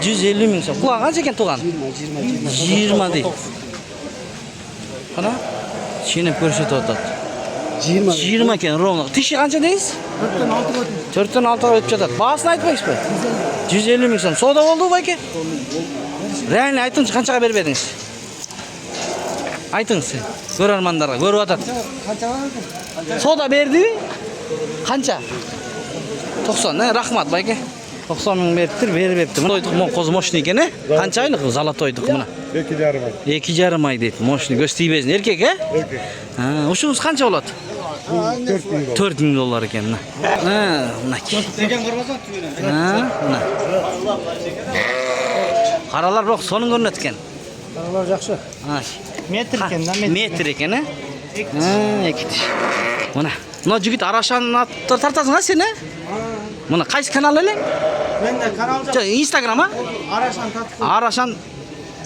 150 ming so'm. Quloq qancha ekan tug'an? 20 deydi. Qana? Seni ko'rsatyapti. 20 ekan ровно. Tishi qancha deysiz? 4dan 6 ga o'tib ketadi. Bahasini aytmaysizmi? 150 ming so'm. Savdo bo'ldi-ku aka? Realni aytingchi, qanchaga berib edingiz? Ayting siz. Ko'rarmanlarga ko'rib atadi. Savdo berdi-mi? Qancha? 90. Rahmat aka. 90 ming beribdi. Mana to'ydiq qo'z moshina ekan, qancha oylik zalotoydiq mana? 2,5 oy. 2,5 oy deydi. Moshina go'stiybezni erkak, a? Erkak. Ha, o'shingiz qancha bo'ladi? 4 ming dollar ekan. Ha, mana. Degan qarasa Ha, mana. Qaralar biroq so'ning ko'rinadi ekan. Qaralar yaxshi. Ha, metr ekanda, metr ekan, a? Ha, ikki tish. Mana. Mana jigit Arashanni tartasizmi sen? Mana qaysi kanal eling? Menda kanal yo'q. Instagram a? Arashan tatib. Arashan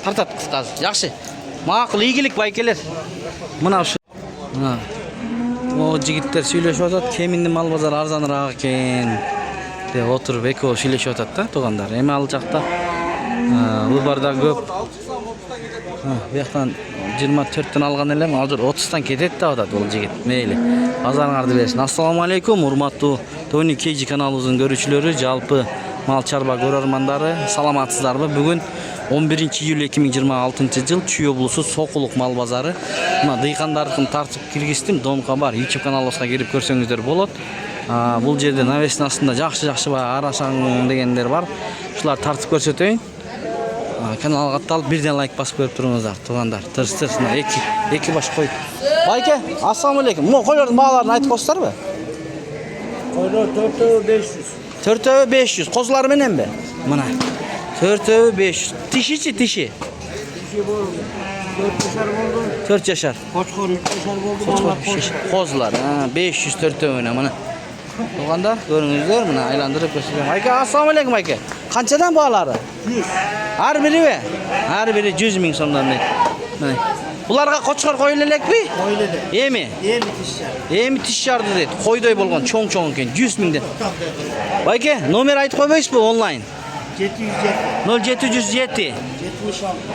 tartat qisqasi. Yaxshi. Ma'qul, iyilik baykeler. Mana shu. Ha. O jigitlar söyleshyapti, Keminni mal bozori arzonroq ekan deb o'tirib eko söyleshyapti-da, to'g'anlar. Emal chaqda bu barda ko'p. Bu yoqdan 24 dan olgan edim, hozir 30 dan ketadi-da odam bu jigit. Meyli. Bazaringizda bersin. Assalomu alaykum, hurmatli Tony KG kanalımızın görüşçüleri, jalpı mal çarba ko'rarmandari, salamatsizlarmi? Bugun 11-iyul 2026 yıl Чүй облысы Soquluq mal bozori. Mana dıyqandarni tartib kirgisdim. Domqa бар. YouTube kanalımızga kirib ko'rsangizlar bo'ladi. Bu yerda навесинасында yaxshi Arashan degenler var. Shular tartib ko'rsatayin. Kanalga atalib birden like basıp ko'rib turingizlar, to'g'anlar. Tirs-tirsini iki bosh qo'yib. Bayka, assalomu alaykum. Mo qo'ylarning бағаларын aytib qo'ysizlarmi? Qo'ylar 4,500. 4,500. Qo'zlar menenmi? Mana. 4,500. Tishi-chi, tishi. Tishi bo'ldi. 4 yashar bo'ldi. 4 yashar. Qo'chqor 3 yashar bo'ldi. Qo'zlar, 500 4 mana. To'g'anlar, ko'ringizlar, mana aylantirib ko'rsataman. Aka, assalomu alaykum aka. Qanchadan бағалары? 100. Har biri mi? Har biri 100 ming so'mdan deydi. Mana. Bularga qo'chqor qo'yilalakmi? Qo'yiladi. Emi? Emi tishlar. Emi tishlardi deydi. Qo'yday bo'lgan cho'ng ekan, 100 mingdan. Aka, nomer aytib qo'ymaysizmi onlayn? 707 0707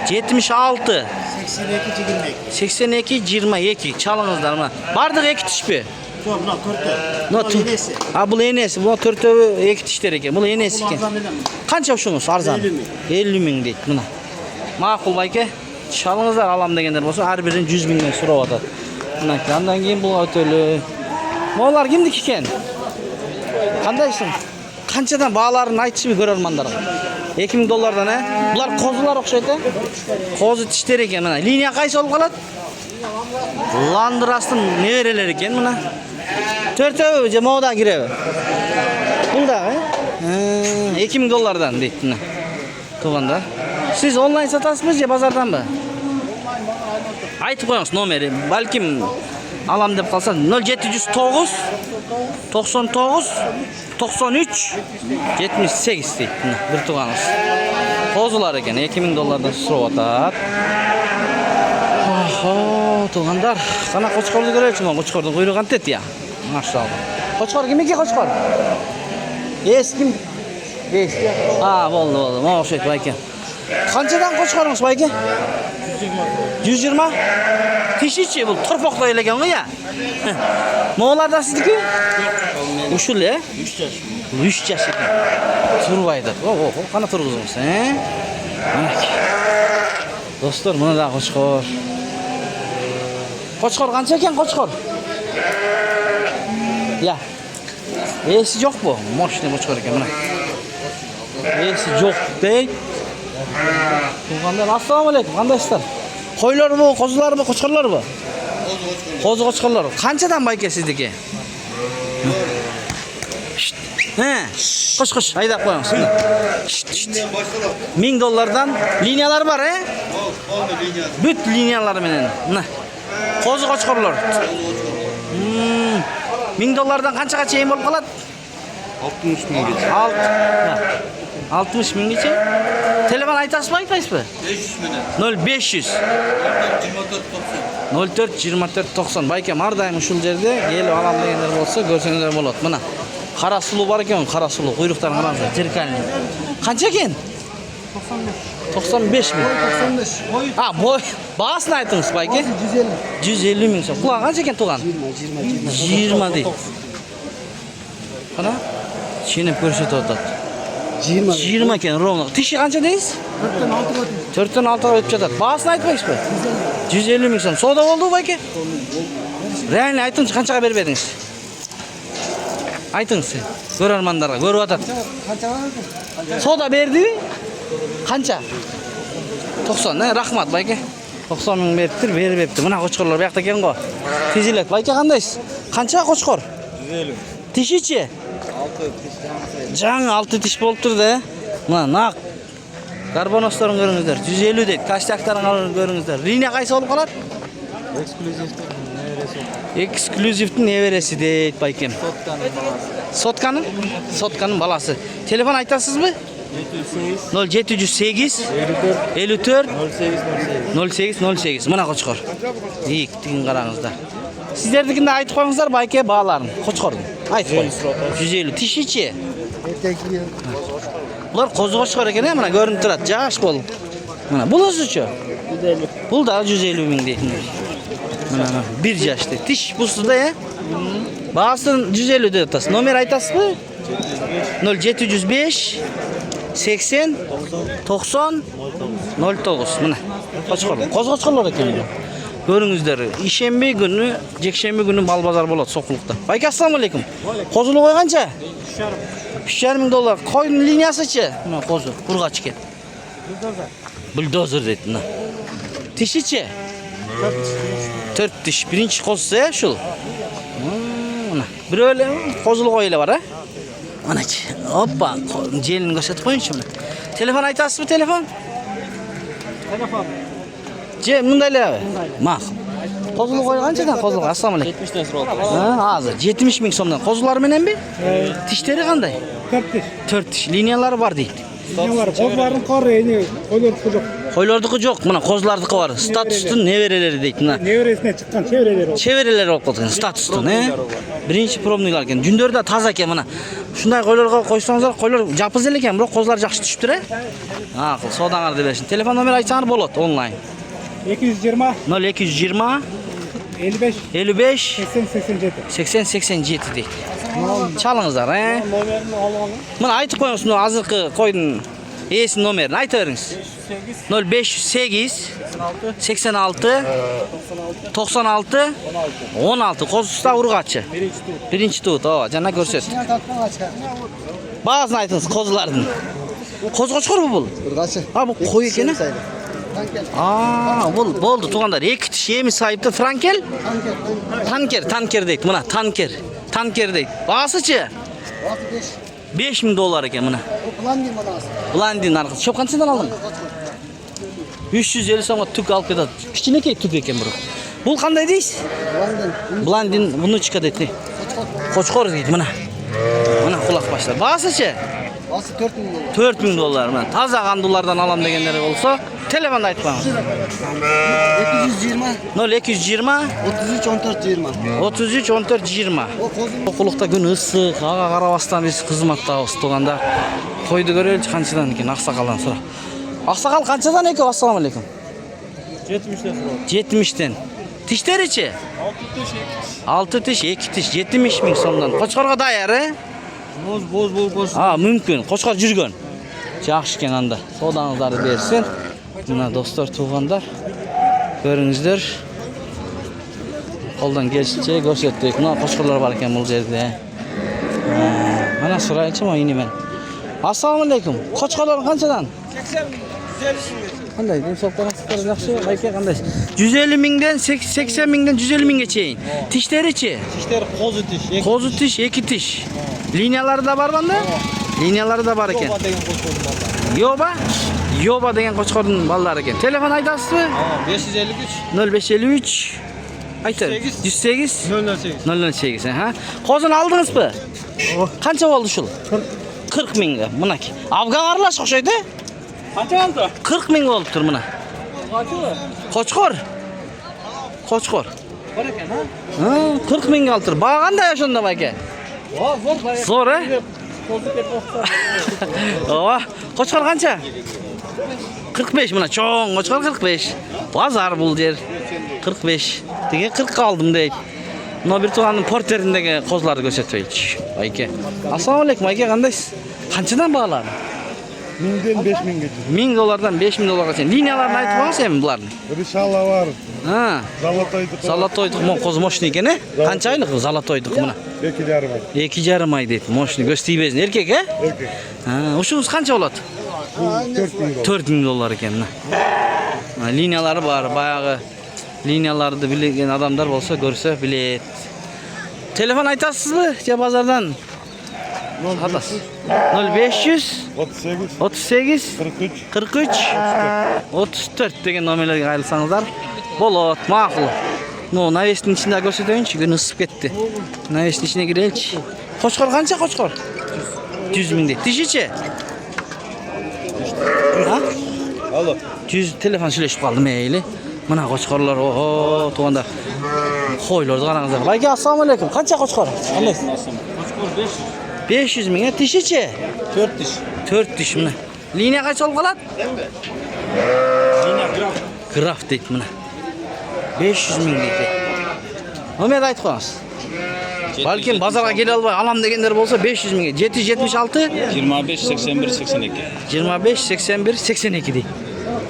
76 82 82 22 çalыңızlar mana. Bardık iki tişpi. Yo'q, buna 4. No, enesi. Ha bu enesi. Bu 4 iki tişler ekan. Bu enesi ekan. Qancha şunuz arzan? 50 ming deydi mana. Ma'qul aka. Çalыңızlar alam degenler bolsa har birini 100 mingdan so'rab atadi. Mana andan keyin bu o'teli. Molar kimniki ekan? Qandaysiz? Qanchadan бағаларын aytishmi ko'rarmanlarga? 2000 dollardan, ha? Bular qo'zilar o'xshaydi. Qo'zi tishlar ekan mana. Liniya qaysi olib qoladi? Landrasning nevereleri ekan mana. 4 jamoada kiradi. Bunda, ha? 2000 dollardan deydi mana. To'g'anda. Siz onlayn sotasizmi, bozordanmi? Aytib qo'ying nomeri. Balkim alam deb qolsa 0709 99 93 78 deydi. Bir tuğanız. Qo'zilar ekan 2000 dollardan so'rab atadi. Oho, tuğandar. Qana qo'chqorni ko'raylik, qo'chqorning quyrugi qanday ya? Maşallah. Qo'chqor kimniki qo'chqor? Kim? Ha, bo'ldi. Mana o'xshaydi aka. Qanchadan qo'chqoringiz aka? 120. Tishichi bu turpoqda ekan ya. Mo'larda sizniki? Ushul, 3 yaş. 3 yaş ekan. Turbaydi. Qana turg'izmiz, Mana. Do'stlar, mana da qo'chqor. Qo'chqor qancha ekan qo'chqor? Ya. Esi yo'q bu. Moshina qo'chqor ekan mana. Esi yo'q deydi. To'g'anlar, assalomu alaykum. Qandaysizlar? Qo'ylar bu, qo'zilar bu, qo'chqorlar bu? Qo'zi qo'chqorlar. Qanchadan bayka sizniki? Ha, qo'sh, haydab qo'yamiz. 1000 dollardan liniyalar bor, Büt liniyalar menen. Mana. Qo'zi qo'chqorlar. 1000 dollardan qanchaga cheyin bo'lib qoladi? 60 minggacha. 60 minggacha. Telefon aytasizmi, aytaysizmi? 0500 04 24 90. Bayka mardayım ushul yerda kelib alam deganlar bo'lsa, ko'rsangizlar bo'ladi. Mana qara sulu bor ekan, qara sulu quyruqdan qarangizlar, zerkalni. Qancha ekan? 95 mi? 95. Ha, boy. Bağısını aytыңыз байке. 150. 150 ming so'm. Quloq qancha ekan tug'an? 20 deydi. Qana? Seni ko'rsatyapti. 20. 20 ekan ровно. Tishi qancha deysiz? 4 dan 6 ga o'tib ketadi. Bağısını aytmaysizmi? 150 ming so'm. Savdo bo'ldi байке? Реально aytingchi qanchaga berib edingiz? Aytыңыз sen. Ko'rarmanlarga ko'rib atadi. Qancha var? Savdo berdimi? Qancha? 90. Rahmat байке. 90 ming beribdir, beribdi. Mana qo'chqorlar bu yoqda ekan-ku. Tezilat. Байке qandaysiz? Qancha qo'chqor? 150. Tishichi? 6 tish. Жаңы 6 tish bo'lib turdi. Mana naq. Karbonoslarini ko'ringizlar. 150 deydi. Kashtaqlarini ko'ringizlar. Liniya qaysi olib qoladi? Ekskluzivni neveresi. Ekskluzivning neveresi deydi baykem. Sotkani. Sotkaning balasi. Telefon aytasizmi? 0708 54 08 08. Mana qo'chqor. Yik, tingin qarangizlar. Sizlarnikini aytib qo'yingizlar bayke balalarni. Qo'chqorni. Aytib qo'ying. 150 tishichi. Erkekli. Bular qo'zi qo'chqor ekan, mana ko'rinib turadi. Jash bo'lib. Mana bunisichi? 150. Bul da 150 ming deydi. Mana bir yaşlı. Tish busida ya. Bağısın 150 deydi atasiz. Nomer aytasizmi? 0705 80 90 09. Mana. Qo'zg'ochqorlar ekan bu. Ko'ringizlar, ishanba kuni, jekshanba kuni mal bozor bo'ladi Soqliqda. Bayka assalomu alaykum. Qo'zini qo'y qancha? 3,5 ming dollar. Qo'yning liniyasichi? Mana qo'zi, qurg'ach ekan. Buldozer deydi. Tishichi? 4 tish. Birinchi qo'zsa shu. Mana. Bir o'yle qo'zili qo'ylar bor, ha? Manachi. Hoppa, jelini ko'rsatib qo'yingchi mana. Telefon aytasizmi, telefon? Telefon. Mundaylar. Ma'qul. Qo'zili qo'y qanchadan qo'zili? Assalomu alaykum. 70 dan so'rab. Ha, hozir 70 ming so'mdan. Qo'zilar menanmi? Tishlari qanday? 4 tish. 4 tish. Liniyalari bor deydi. Ne var? Kozların karı yeni. Koylar çocuk. Qo'ylardiki yo'q, mana qo'zlarniki bor. Statusning nevereleri deydi. Mana Nevresine çıkan çevreleri o. chevereler olib qolgan statusdan, birinchi probniklar ekan. Jundorda toza ekan mana. Shunday qo'ylarga qo'ysangizlar, qo'ylar japizil ekan, biroq qo'zlar yaxshi tushibdi-a. Ha, savdolarni bersin. Telefon nomeri aytsangiz bo'ladi onlayn. 220 0220 55 55 80 87. 80 87 deydi. Chalingizlar, Numarini alalım. Mana aytib qo'ying, shuni hozirgi qo'yning esi nomerini aytaveringiz. 0508 86 96 16 Qo'ziston urg'achi. Birinchi tut, jana ko'rsat. Ba'zini aytingiz qo'zlarni. Qo'zg'ochqor bu. Urgachi. Ha, bu qo'y ekan. Bo'ldi, tug'anlar. Ikki tish yemi sahibda Frankel? Tanker deydi. Mana tanker deydi. Bahasichi? 5 ming dollar ekan mana. Blandin narxi. Shop qanchadan olding? 350 so'mga tuk olib ketadi. Kichkinakay tuk ekan bu. Bu qanday deysiz? Blandin bunchika deydi. Qo'chqor deydi mana. Mana quloq boshlar. Bahasichi? Bası 4 bin dolar. 4 ming dollar. Mana toza qandulardan olam deganlar bo'lsa, telefonda aytib qo'ying. 220 0220 33 14 20. 33 14 20. Qo'liqda kun issiq, hava qarabasdan biz xizmatdamiz tug'anda. Qo'ydi ko'raylik qanchadan ekan Oqsoqoldan so'ra. Oqsoqol qanchadan ekan? Assalomu alaykum. 70 dan so'rab. 70 dan. Tishlarichi? 6 tish, 2 tish, 70 ming so'mdan. Qo'chqorga tayyor, Boz. Ha, mumkin. Qo'chqor jurgan. Yaxshi ekan anda. Savdongizni bersin. Mana do'stlar, tug'anlar. Ko'ringizlar. Qo'ldan kelishcha ko'rsatdik. Mana qo'chqorlar bor ekan bu yerda. Mana so'raychi men. Assalomu alaykum. Qo'chqorlar qanchadan? 80 Qanday? Insofdan yaxshi, qayerga qanday? 150 mingdan 80 mingdan 150 minggacha. Tishlarichi? Tishler qo'zi tish. Qo'zi tish, 2 tish. Liniyalarida bor banda? Liniyalarida bor ekan. Yoba degan qo'chqorning bolalari ekan. Telefon aytasizmi? 0553 aytadi. 108 008 ha. Qozini oldingizmi? Qancha bo'ldi shu? 40 mingga. Bunaki. Afg'on aralash o'xshaydi. Qancha oldi? 40 ming bo'libdir mana. Qo'chqor. Bor ekan, ha? 40 ming oldir. Bag'anda shunda aka. Zo'r. Qo'chqor qancha? 45 mına çoğun koçkar 45. Pazar bul der. 45. Dege 40 aldım dey. Mına bir tuğanın porterindeki kozları göstereyik. Ayke. Assalamu alaikum Ayke, kandaysiz? Kançadan bağlar? 1000'den 5000 geçir. 1000 dolardan 5000 dolarga sen. Liniyalarını aytıp bağın sen bularını. Rişalla var. Ha. Zalatoydu. Zalatoyduk mon koz moşni eкен, he? Kança aylık zalatoyduk mına? 2,5 ay. 2,5 ay deyip moşni göstey bezin erkek, he? Erkek. Ha, uşunuz kança bolat? 4000 dolar. 4000 dolar eкен. Ha, liniyaları var, bayağı liniyaları bilen adamlar bolsa görse bilet. Telefon aytasızbı? Ya bazardan? Atas. 0500 38 38 43 43 34 деген номерлерге кайрылсаңыздар болот, макул. Ну, навестин içinde көрсөтөйүнчү, күн ысып кетти. Навестин içine киреличи. Кочкор канча кочкор? 100 миң дейт. Дишичи? Ha? Alo. 100 telefon сүйлөшүп калдым эйли. Мына кочкорлор, ого, тууганда. Койлорду караңыздар. Байке, ассаламу алейкум. Канча кочкор? Кандайсыз? Koçkor 500. 500 миң, дишичи? 4 diş. 4 diş мына. Линия кайча болуп калат? Yine graf. Graf deyт мына. 500 миң дейт. Номер айтып коюңуз. Балким базарга келе албай алам дегендер болсо 500 миңге. 776 25 81 82. 25 81 82 дейт.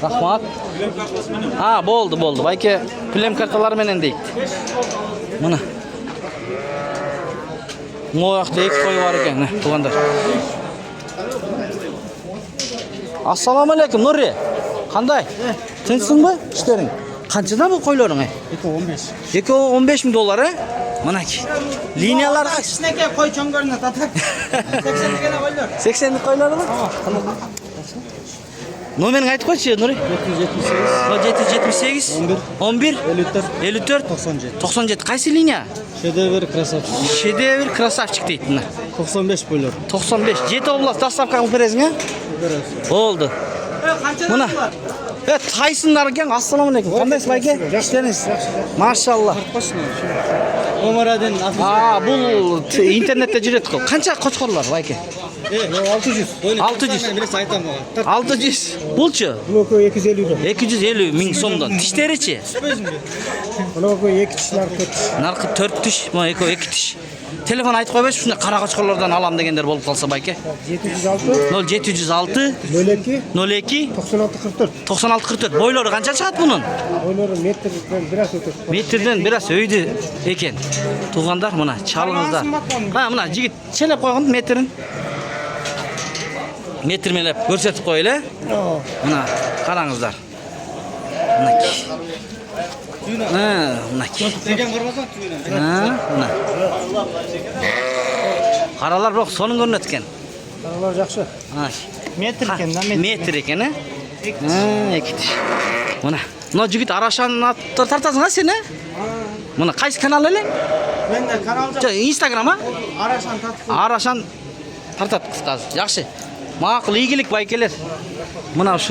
Рахмат. Ha, болду. Байке плем карталары менен дейт. Мына. Моякта эки кой бар экен, туугандар. Ассаламу алейкум, Нури. Кандай? Тынчсыңбы иштериң? Канчада бул койлоруң? 15. 2,15 миң доллар, э? Мынакей. Линиялар Кичинекей кой чоңгөрүнө татат. 80 дегене койлор. 80 койлору. Номерин айтып койчу, Нури. 778 11 54 97. Кайсы линия? Шедевр красавчик. Шедевр красавчик дейт мына. 95 boylar. 95. 7 область доставка кылып бересиң, э? Болду. Мына. Тайсындар экен. Ассаламу алейкум. Кандайсыз байке? Иштериңиз? Машалла. Омараден Бул интернетте жүрөт го. Канча кочкорлор байке? 600. 600. Билес айтам мага. 600. Булчу? Bunun 250 lira. 250 миң сомдон. Тиштеричи? Bunun 2 kişiler 4 kişi. Наркы 4 тиш, мына 2 тиш. Телефон айтып койбойсуз, ушундай кара кочкорлордон алам дегендер болуп калса байке. 706 0706 02 02 96 44. 96 44. Бойлору канча чыгат мунун? Onları metreden biraz ötesi. Метрден бир аз өйдү экен. Туугандар, мына чалыңыздар. Мына жигит челеп койгон метрин. Метрмелеп көрсөтүп коелу, э? Мына караңыздар. Мынакей. Мынакей. Деген көрбөсөң түйүнөн. Мына. Каралар бирок сонун көрүнөт экен. Onlar жақсы. Метр экен да, Метр экен, э? 2 тиш. Мына. Мына жигит Арашан тартасың, а сен, э? Мына кайсы канал элең? Мен де канал жак. Инстаграм, а? Арашан татып. Арашан тартат кызгаз. Жакшы. Макул, ийгилик байкелер. Мына ушу